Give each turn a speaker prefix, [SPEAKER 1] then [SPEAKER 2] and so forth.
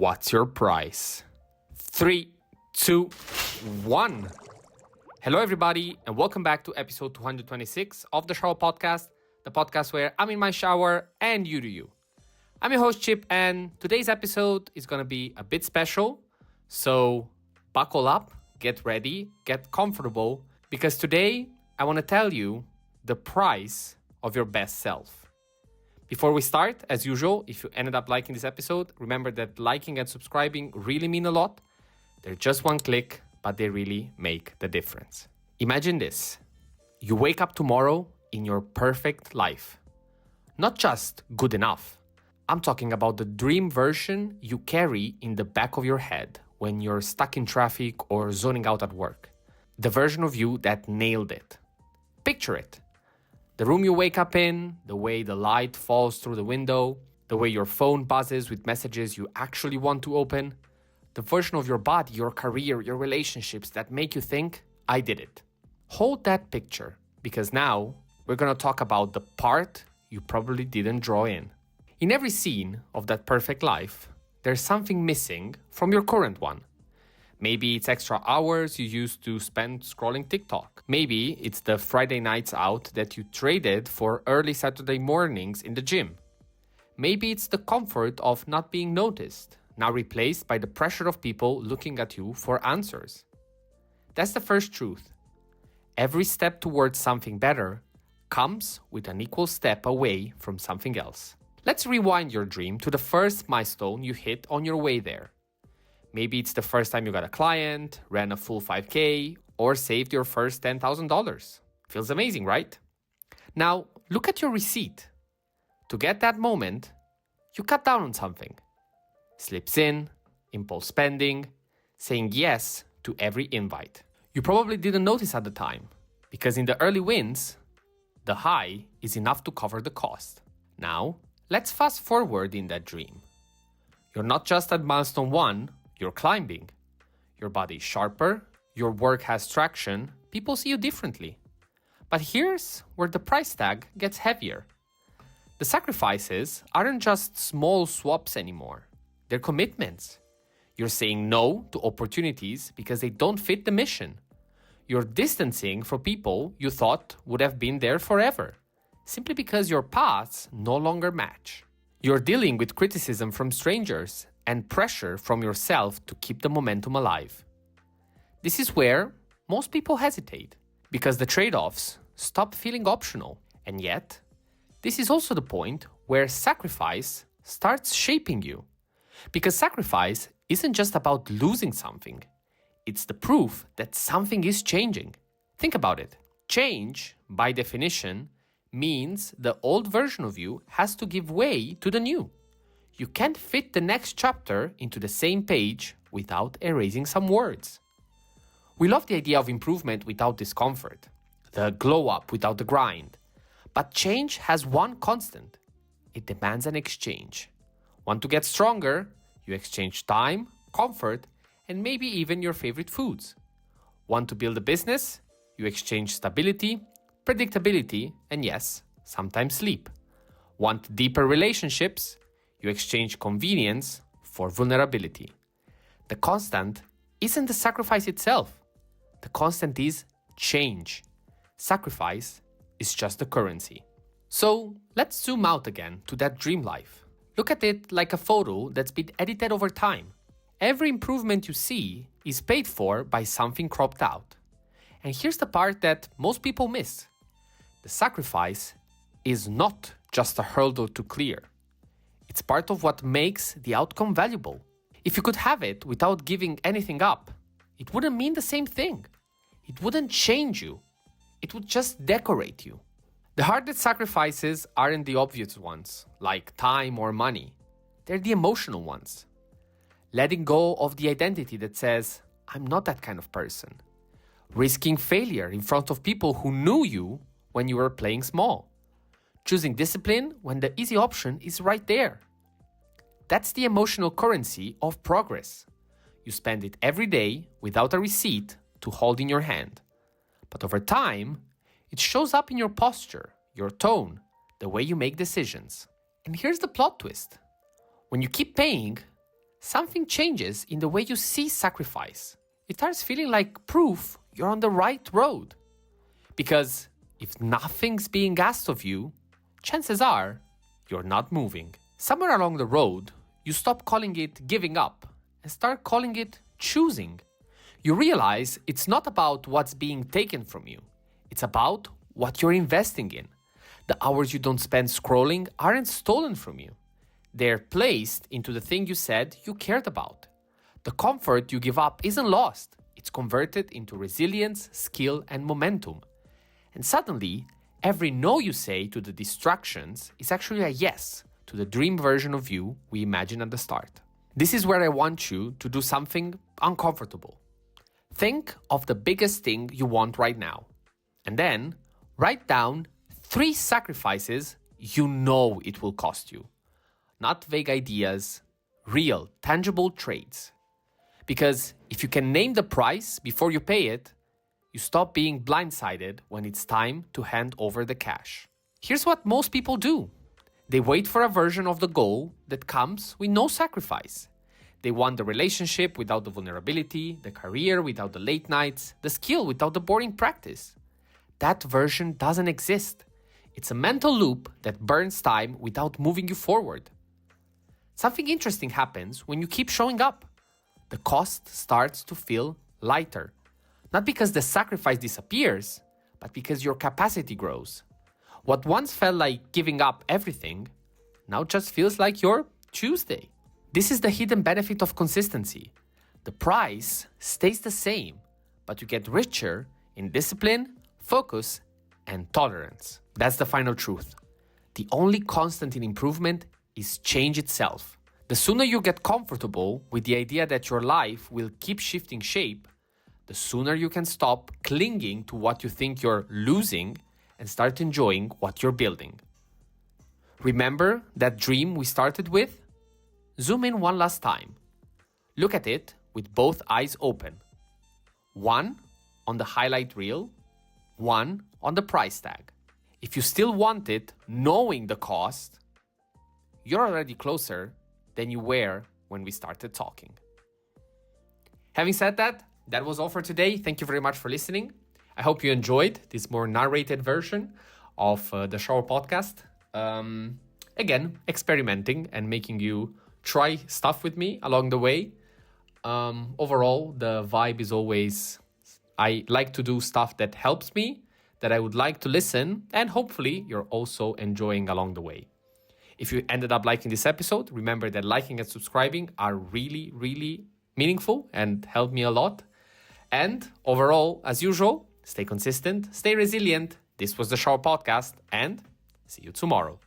[SPEAKER 1] What's your price? 3, 2, 1. Hello, everybody, and welcome back to episode 226 of the Shower Podcast, the podcast where I'm in my shower and you do you. I'm your host, Chip, and today's episode is going to be a bit special. So buckle up, get ready, get comfortable, because today I want to tell you the price of your best self. Before we start, as usual, if you ended up liking this episode, remember that liking and subscribing really mean a lot. They're just one click, but they really make the difference. Imagine this. You wake up tomorrow in your perfect life. Not just good enough. I'm talking about the dream version you carry in the back of your head when you're stuck in traffic or zoning out at work. The version of you that nailed it. Picture it. The room you wake up in, the way the light falls through the window, the way your phone buzzes with messages you actually want to open, the version of your body, your career, your relationships that make you think, I did it. Hold that picture, because now we're going to talk about the part you probably didn't draw in. In every scene of that perfect life, there's something missing from your current one. Maybe it's extra hours you used to spend scrolling TikTok. Maybe it's the Friday nights out that you traded for early Saturday mornings in the gym. Maybe it's the comfort of not being noticed, now replaced by the pressure of people looking at you for answers. That's the first truth. Every step towards something better comes with an equal step away from something else. Let's rewind your dream to the first milestone you hit on your way there. Maybe it's the first time you got a client, ran a full 5K, or saved your first $10,000. Feels amazing, right? Now, look at your receipt. To get that moment, you cut down on something. Slips in, impulse spending, saying yes to every invite. You probably didn't notice at the time, because in the early wins, the high is enough to cover the cost. Now, let's fast forward in that dream. You're not just at milestone 1, you're climbing. Your body is sharper, your work has traction, people see you differently. But here's where the price tag gets heavier. The sacrifices aren't just small swaps anymore. They're commitments. You're saying no to opportunities because they don't fit the mission. You're distancing from people you thought would have been there forever, simply because your paths no longer match. You're dealing with criticism from strangers and pressure from yourself to keep the momentum alive. This is where most people hesitate, because the trade-offs stop feeling optional. And yet, this is also the point where sacrifice starts shaping you. Because sacrifice isn't just about losing something. It's the proof that something is changing. Think about it. Change, by definition, means the old version of you has to give way to the new. You can't fit the next chapter into the same page without erasing some words. We love the idea of improvement without discomfort, the glow up without the grind. But change has one constant. It demands an exchange. Want to get stronger? You exchange time, comfort, and maybe even your favorite foods. Want to build a business? You exchange stability, predictability, and yes, sometimes sleep. Want deeper relationships? You exchange convenience for vulnerability. The constant isn't the sacrifice itself. The constant is change. Sacrifice is just the currency. So let's zoom out again to that dream life. Look at it like a photo that's been edited over time. Every improvement you see is paid for by something cropped out. And here's the part that most people miss. The sacrifice is not just a hurdle to clear. It's part of what makes the outcome valuable. If you could have it without giving anything up, it wouldn't mean the same thing. It wouldn't change you. It would just decorate you. The hardest sacrifices aren't the obvious ones, like time or money. They're the emotional ones. Letting go of the identity that says, I'm not that kind of person. Risking failure in front of people who knew you when you were playing small. Choosing discipline when the easy option is right there. That's the emotional currency of progress. You spend it every day without a receipt to hold in your hand. But over time, it shows up in your posture, your tone, the way you make decisions. And here's the plot twist. When you keep paying, something changes in the way you see sacrifice. It starts feeling like proof you're on the right road. Because if nothing's being asked of you, chances are you're not moving. Somewhere along the road, you stop calling it giving up and start calling it choosing. You realize it's not about what's being taken from you. It's about what you're investing in. The hours you don't spend scrolling aren't stolen from you. They're placed into the thing you said you cared about. The comfort you give up isn't lost. It's converted into resilience, skill, and momentum. And suddenly, every no you say to the distractions is actually a yes to the dream version of you we imagined at the start. This is where I want you to do something uncomfortable. Think of the biggest thing you want right now. And then write down 3 sacrifices you know it will cost you. Not vague ideas, real, tangible trades. Because if you can name the price before you pay it, you stop being blindsided when it's time to hand over the cash. Here's what most people do. They wait for a version of the goal that comes with no sacrifice. They want the relationship without the vulnerability, the career without the late nights, the skill without the boring practice. That version doesn't exist. It's a mental loop that burns time without moving you forward. Something interesting happens when you keep showing up. The cost starts to feel lighter. Not because the sacrifice disappears, but because your capacity grows. What once felt like giving up everything, now just feels like your Tuesday. This is the hidden benefit of consistency. The price stays the same, but you get richer in discipline, focus, and tolerance. That's the final truth. The only constant in improvement is change itself. The sooner you get comfortable with the idea that your life will keep shifting shape, the sooner you can stop clinging to what you think you're losing and start enjoying what you're building. Remember that dream we started with? Zoom in one last time. Look at it with both eyes open. 1 on the highlight reel, 1 on the price tag. If you still want it, knowing the cost, you're already closer than you were when we started talking. Having said that, that was all for today. Thank you very much for listening. I hope you enjoyed this more narrated version of the Shower podcast. Again, experimenting and making you try stuff with me along the way. Overall, the vibe is always, I like to do stuff that helps me, that I would like to listen, and hopefully you're also enjoying along the way. If you ended up liking this episode, remember that liking and subscribing are really, really meaningful and help me a lot. And overall, as usual, stay consistent, stay resilient. This was the Shower Podcast, and see you tomorrow.